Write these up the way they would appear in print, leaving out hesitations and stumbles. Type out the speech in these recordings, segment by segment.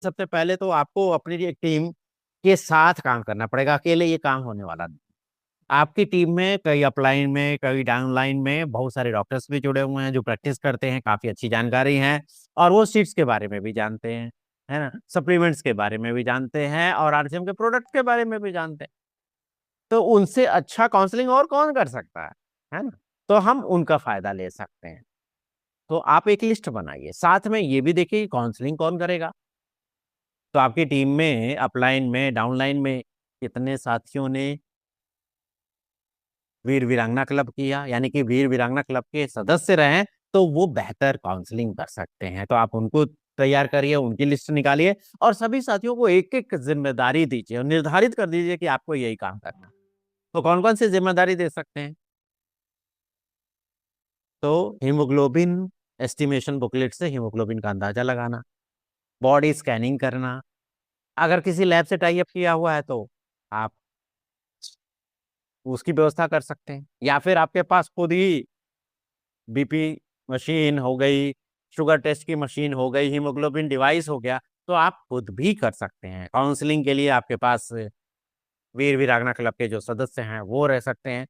सबसे पहले तो आपको अपनी एक टीम के साथ काम करना पड़ेगा, अकेले ये काम होने वाला नहीं। आपकी टीम में कई अपलाइन में, कई डाउनलाइन में बहुत सारे डॉक्टर्स भी जुड़े हुए हैं जो प्रैक्टिस करते हैं, काफी अच्छी जानकारी है, और वो सीड्स के बारे में भी जानते हैं, है ना, सप्लीमेंट्स के बारे में भी जानते हैं, और आरसीएम के प्रोडक्ट के बारे में भी जानते हैं। तो उनसे अच्छा काउंसलिंग और कौन कर सकता है ना। तो हम उनका फायदा ले सकते हैं। तो आप एक लिस्ट बनाइए, साथ में ये भी देखिए काउंसलिंग कौन करेगा। तो आपकी टीम में अपलाइन में, डाउनलाइन में कितने साथियों ने वीर वीरांगना क्लब किया, यानी कि वीर वीरांगना क्लब के सदस्य रहे, तो वो बेहतर काउंसलिंग कर सकते हैं। तो आप उनको तैयार करिए, उनकी लिस्ट निकालिए, और सभी साथियों को एक एक जिम्मेदारी दीजिए और निर्धारित कर दीजिए कि आपको यही काम करना है। तो कौन कौन सी जिम्मेदारी दे सकते हैं? तो हीमोग्लोबिन एस्टिमेशन बुकलेट से हीमोग्लोबिन का अंदाजा लगाना, बॉडी स्कैनिंग करना, अगर किसी लैब से टाई अप किया हुआ है तो आप उसकी व्यवस्था कर सकते हैं, या फिर आपके पास खुद ही बीपी मशीन हो गई, शुगर टेस्ट की मशीन हो गई, हीमोग्लोबिन डिवाइस हो गया, तो आप खुद भी कर सकते हैं। काउंसलिंग के लिए आपके पास वीर वीरांगना क्लब के जो सदस्य हैं वो रह सकते हैं।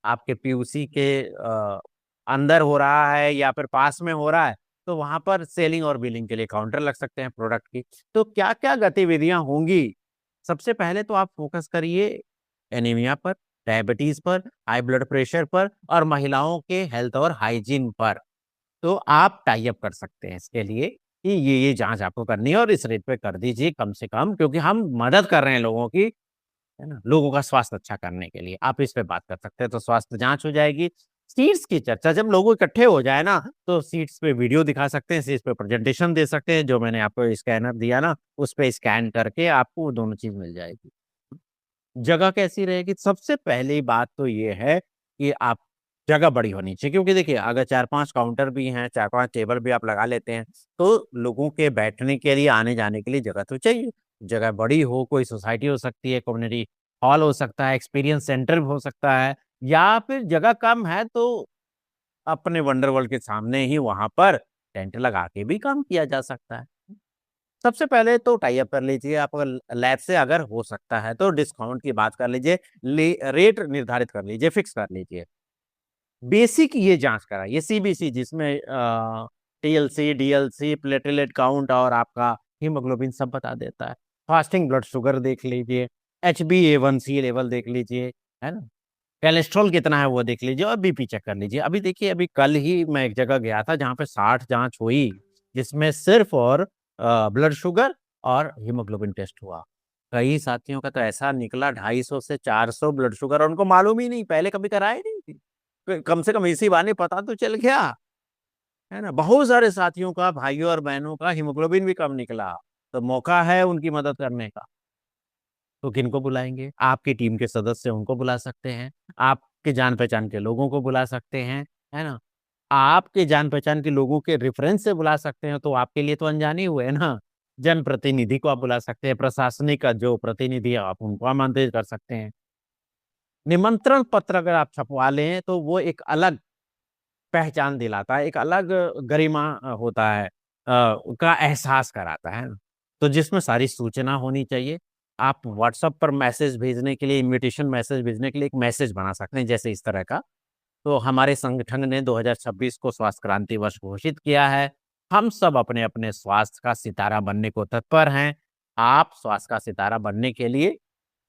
आपके पीयूसी के अंदर हो रहा है या फिर पास में हो रहा है, तो वहां पर सेलिंग और बिलिंग के लिए काउंटर लग सकते हैं प्रोडक्ट की। तो क्या क्या गतिविधियां होंगी? सबसे पहले तो आप फोकस करिए एनीमिया पर, डायबिटीज पर, हाई ब्लड प्रेशर पर, और महिलाओं के हेल्थ और हाइजीन पर। तो आप टाई अप कर सकते हैं इसके लिए कि ये जांच आपको करनी है, और इस रेट पे कर दीजिए कम से कम, क्योंकि हम मदद कर रहे हैं लोगों की, है ना, लोगों का स्वास्थ्य अच्छा करने के लिए। आप इस पे बात कर सकते हैं, तो स्वास्थ्य जांच हो जाएगी। सीट्स की चर्चा, जब लोग इकट्ठे हो जाए ना, तो सीट्स पे वीडियो दिखा सकते हैं, सीट्स पे प्रेजेंटेशन दे सकते हैं, जो मैंने आपको स्कैनर दिया ना, उस पे स्कैन करके आपको वो दोनों चीज मिल जाएगी। जगह कैसी रहेगी? सबसे पहली बात तो ये है कि आप जगह बड़ी होनी चाहिए, क्योंकि देखिए अगर 4-5 काउंटर भी हैं, 4-5 टेबल भी आप लगा लेते हैं, तो लोगों के बैठने के लिए, आने जाने के लिए जगह तो चाहिए। जगह बड़ी हो, कोई सोसाइटी हो सकती है, कम्युनिटी हॉल हो सकता है, एक्सपीरियंस सेंटर भी हो सकता है, या फिर जगह कम है तो अपने वंडरवर्ल्ड के सामने ही वहां पर टेंट लगा के भी काम किया जा सकता है। सबसे पहले तो टाई अप कर लीजिए, आप अगर लैब से अगर हो सकता है तो डिस्काउंट की बात कर लीजिए, रेट निर्धारित कर लीजिए, फिक्स कर लीजिए। बेसिक ये जांच कराइए सीबीसी, जिसमें टीएलसी, डीएलसी, प्लेटलेट काउंट और आपका हीमोग्लोबिन सब बता देता है। फास्टिंग ब्लड शुगर देख लीजिए, HbA1c लेवल देख लीजिए, है ना, कोलेस्ट्रॉल कितना है वो देख लीजिए, और बीपी चेक कर लीजिए। अभी देखिए, अभी कल ही मैं एक जगह गया था जहाँ पे 60 जांच हुई, जिसमें सिर्फ और ब्लड शुगर और हीमोग्लोबिन टेस्ट हुआ। कई साथियों का तो ऐसा निकला 250 से 400 ब्लड शुगर, और उनको मालूम ही नहीं, पहले कभी कराया नहीं थी। कम से कम इसी बहाने पता तो चल गया, है ना। बहुत सारे साथियों का, भाइयों और बहनों का हीमोग्लोबिन भी कम निकला। तो मौका है उनकी मदद करने का। तो किनको बुलाएंगे? आपकी टीम के सदस्य, उनको बुला सकते हैं, आपके जान पहचान के लोगों को बुला सकते हैं, है ना, आपके जान पहचान के लोगों के रेफरेंस से बुला सकते हैं, तो आपके लिए तो अनजाने ही हुए ना। जनप्रतिनिधि को आप बुला सकते हैं, प्रशासनिक का जो प्रतिनिधि है आप उनको आमंत्रित कर सकते हैं। निमंत्रण पत्र अगर आप छपवा लें तो वो एक अलग पहचान दिलाता है, एक अलग गरिमा होता है, का एहसास कराता है ना। तो जिसमें सारी सूचना होनी चाहिए। आप व्हाट्सएप पर मैसेज भेजने के लिए, इनविटेशन मैसेज भेजने के लिए एक मैसेज बना सकते हैं, जैसे इस तरह का। तो हमारे संगठन ने 2026 को स्वास्थ्य क्रांति वर्ष घोषित किया है। हम सब अपने अपने स्वास्थ्य का सितारा बनने को तत्पर हैं। आप स्वास्थ्य का सितारा बनने के लिए,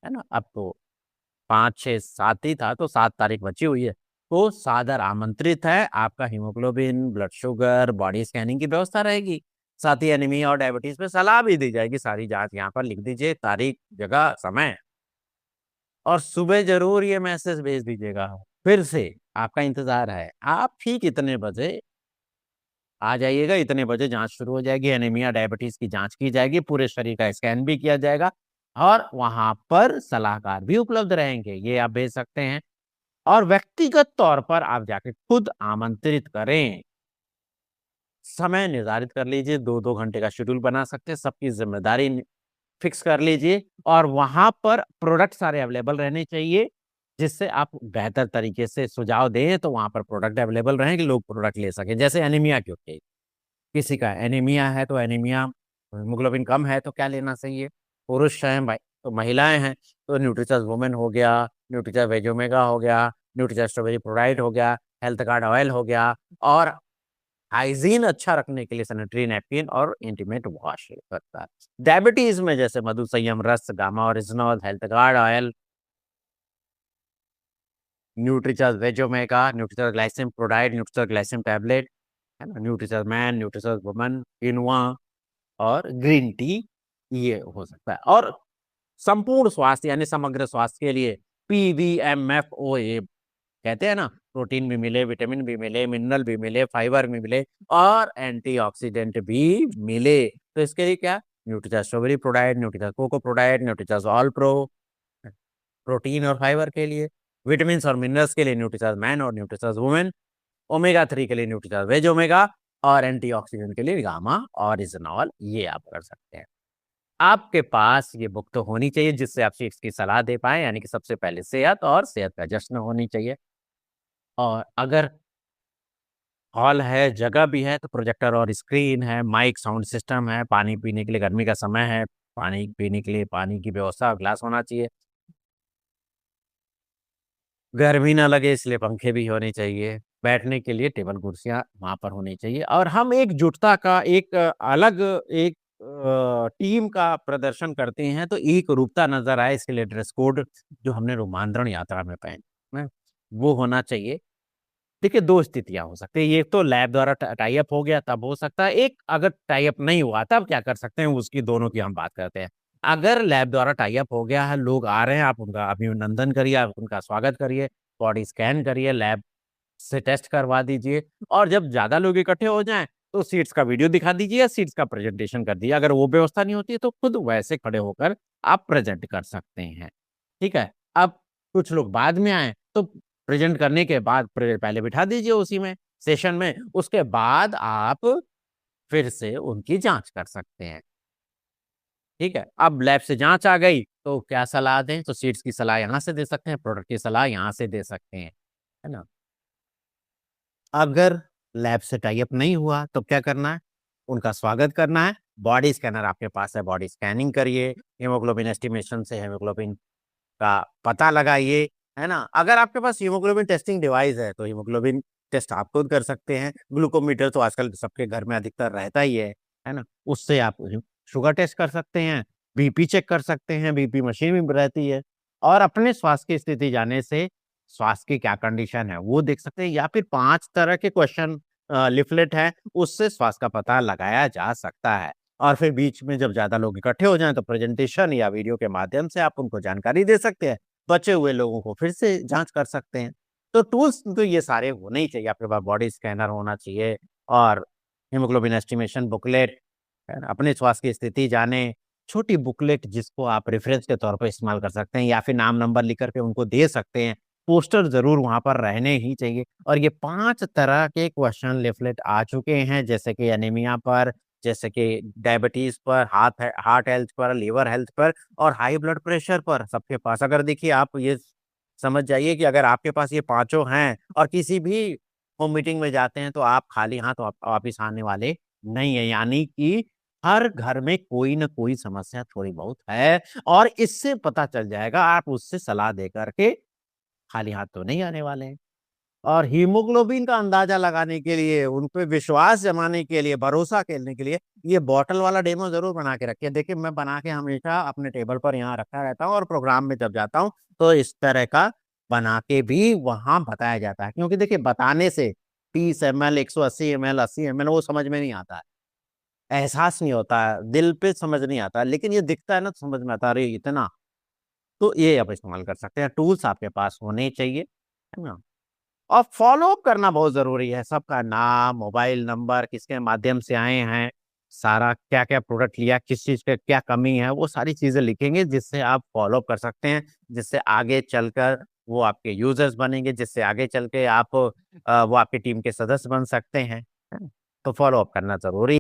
है ना, अब तो 5, 6, 7 ही था, तो 7 तारीख बची हुई है, तो सादर आमंत्रित है। आपका haemoglobin, blood sugar, body scanning की व्यवस्था रहेगी। साथ ही एनीमिया और डायबिटीज पे सलाह भी दी जाएगी। सारी जांच यहाँ पर लिख दीजिए, तारीख, जगह, समय, और सुबह जरूर ये मैसेज भेज दीजिएगा। फिर से आपका इंतजार है। आप ठीक इतने बजे आ जाइएगा, इतने बजे जांच शुरू हो जाएगी, एनीमिया डायबिटीज की जांच की जाएगी, पूरे शरीर का स्कैन भी किया जाएगा, और वहां पर सलाहकार भी उपलब्ध रहेंगे। ये आप भेज सकते हैं। और व्यक्तिगत तौर पर आप जाके खुद आमंत्रित करें। समय निर्धारित कर लीजिए, 2-2 घंटे का शेड्यूल बना सकते हैं, सबकी जिम्मेदारी फिक्स कर लीजिए, और वहां पर प्रोडक्ट सारे अवेलेबल रहने चाहिए, जिससे आप बेहतर तरीके से सुझाव दें, तो वहां पर प्रोडक्ट अवेलेबल रहें कि लोग प्रोडक्ट ले सकें। जैसे एनीमिया, क्योंकि किसी का एनीमिया है तो एनीमिया हीमोग्लोबिन कम है तो क्या लेना चाहिए? पुरुष हैं भाई तो महिलाएं हैं तो न्यूट्रिचर्स वुमेन हो गया, न्यूट्रिचर्स वेज ओमेगा हो गया, न्यूट्रिचर्स स्ट्रॉबेरी प्रोडाइट हो गया, हेल्थ कार्ड ऑयल हो गया, और हाइजीन अच्छा रखने के लिए सैनिटरी नैपकिन और इंटीमेट वॉश करता है। डायबिटीज में जैसे Madhu Sanyam Ras, gamma original, health guard oil, न्यूट्रिचर्स वेज ओमेगा, न्यूट्रिचर्स ग्लाइसिम प्रोडाइट, न्यूट्रिचर्स ग्लाइसिम टैबलेट, है ना, न्यूट्रिचर्स मैन, न्यूट्रिचर्स वुमन, किनोआ और ग्रीन टी, ये हो सकता है। और संपूर्ण स्वास्थ्य यानी समग्र स्वास्थ्य के लिए PVMFOA कहते हैं ना, प्रोटीन भी मिले, विटामिन भी मिले, मिनरल भी मिले, फाइबर भी मिले और एंटीऑक्सीडेंट भी मिले। तो इसके लिए क्या, न्यूट्रिचर्स स्ट्रॉबेरी प्रोडाइट, न्यूट्रिचर्स कोको प्रोडाइट, न्यूट्रिचर्स ऑल प्रो प्रोटीन और फाइबर के लिए, विटामिन और मिनरल्स के लिए न्यूट्रिचर्स मैन और न्यूट्रिचर्स वुमेन, ओमेगा 3 के लिए न्यूट्रिचर्स वेज ओमेगा और एंटीऑक्सीडेंट के लिए गामा और इजनॉल, ये आप कर सकते हैं। आपके पास ये बुक तो होनी चाहिए जिससे आप सीट्स की सलाह दे पाए, यानी कि सबसे पहले सेहत और सेहत का जश्न होनी चाहिए। और अगर हॉल है, जगह भी है, तो प्रोजेक्टर और स्क्रीन है, माइक साउंड सिस्टम है, पानी पीने के लिए, गर्मी का समय है, पानी पीने के लिए पानी की व्यवस्था ग्लास होना चाहिए, गर्मी ना लगे इसलिए पंखे भी होने चाहिए, बैठने के लिए टेबल कुर्सियां वहां पर होनी चाहिए, और हम एकजुटता का एक अलग एक टीम का प्रदर्शन करते हैं तो एक रूपता नजर आए, इसके लिए ड्रेस कोड जो हमने रोमांचन यात्रा में पहने हैं, वो होना चाहिए। देखिए, दो स्थितियां हो सकती है, एक तो लैब द्वारा टाई अप हो गया तब हो सकता है, एक अगर टाई अप नहीं हुआ तब क्या कर सकते हैं, उसकी दोनों की हम बात करते हैं। अगर लैब द्वारा टाई अप हो गया है, लोग आ रहे हैं, आप उनका अभिनंदन करिए, आप उनका स्वागत करिए, बॉडी स्कैन करिए, लैब से टेस्ट करवा दीजिए, और जब ज्यादा लोग इकट्ठे हो जाएं तो सीट्स का वीडियो दिखा दीजिए या सीट्स का प्रेजेंटेशन कर दीजिए। अगर वो व्यवस्था नहीं होती है तो खुद वैसे खड़े होकर आप प्रेजेंट कर सकते हैं। ठीक है। अब कुछ लोग बाद में आए तो प्रेजेंट करने के बाद पहले बिठा दीजिए उसी में सेशन में, उसके बाद आप फिर से उनकी जांच कर सकते हैं। ठीक है। अब लैब से जांच आ गई तो क्या सलाह दें, तो सीट्स की सलाह यहाँ से दे सकते हैं, प्रोडक्ट की सलाह यहाँ से दे सकते हैं, है ना। अगर लैब से टाई अप नहीं हुआ तो क्या करना है, उनका स्वागत करना है, बॉडी स्कैनर आपके पास है, बॉडी स्कैनिंग करिए, हीमोग्लोबिन एस्टिमेशन से हीमोग्लोबिन का पता लगाइए, है ना। अगर आपके पास हीमोग्लोबिन टेस्टिंग डिवाइस है तो हीमोग्लोबिन टेस्ट आप खुद कर सकते हैं, ग्लूकोमीटर तो आजकल सबके घर में अधिकतर रहता ही है ना, उससे आप शुगर टेस्ट कर सकते हैं, बीपी चेक कर सकते हैं, बीपी मशीन भी रहती है, और अपने स्वास्थ्य की स्थिति जानने से स्वास्थ्य की क्या कंडीशन है वो देख सकते हैं, या फिर 5 तरह के क्वेश्चन लिफलेट है, उससे स्वास्थ्य का पता लगाया जा सकता है। और फिर बीच में जब ज्यादा लोग इकट्ठे हो जाएं तो प्रेजेंटेशन या वीडियो के माध्यम से आप उनको जानकारी दे सकते हैं, बचे हुए लोगों को फिर से जांच कर सकते हैं। तो टूल्स तो ये सारे होने ही चाहिए, आपके पास बॉडी स्कैनर होना चाहिए, और हीमोग्लोबिन एस्टिमेशन बुकलेट, है ना, अपने स्वास्थ्य की स्थिति जाने, छोटी बुकलेट जिसको आप रेफरेंस के तौर पर इस्तेमाल कर सकते हैं, या फिर नाम नंबर लिख करके उनको दे सकते हैं, पोस्टर जरूर वहां पर रहने ही चाहिए। और ये 5 तरह के क्वेश्चन लिफलेट आ चुके हैं, जैसे कि एनीमिया पर, जैसे कि डायबिटीज पर, हार्ट हेल्थ पर, लीवर हेल्थ पर, और हाई ब्लड प्रेशर पर, सबके पास। अगर देखिए, आप ये समझ जाइए कि अगर आपके पास ये पांचों हैं और किसी भी होम मीटिंग में जाते हैं तो आप खाली हाथ वापिस आने वाले नहीं है, यानी कि हर घर में कोई ना कोई समस्या थोड़ी बहुत है, और इससे पता चल जाएगा, आप उससे सलाह दे करके खाली हाथ तो नहीं आने वाले हैं। और हीमोग्लोबिन का अंदाजा लगाने के लिए, उन पे विश्वास जमाने के लिए, भरोसा करने के लिए, ये बॉटल वाला डेमो जरूर बना के रखिए। देखिए, मैं बना के हमेशा अपने टेबल पर यहाँ रखा रहता हूँ, और प्रोग्राम में जब जाता हूँ तो इस तरह का बना के भी वहां बताया जाता है, क्योंकि देखिए, बताने से 30 ml, 180 ml, 80 ml वो समझ में नहीं आता है, एहसास नहीं होता है, दिल पे समझ नहीं आता है, लेकिन ये दिखता है ना तो समझ में आता है, अरे इतना। तो ये आप इस्तेमाल कर सकते हैं, टूल्स आपके पास होने चाहिए, है ना। और फॉलो अप करना बहुत जरूरी है, सबका नाम, मोबाइल नंबर, किसके माध्यम से आए हैं, सारा क्या क्या प्रोडक्ट लिया, किस चीज के क्या कमी है, वो सारी चीजें लिखेंगे, जिससे आप फॉलो अप कर सकते हैं, जिससे आगे चलकर वो आपके यूजर्स बनेंगे, जिससे आगे चल के आप वो आपकी टीम के सदस्य बन सकते हैं, है ना? तो फॉलो अप करना जरूरी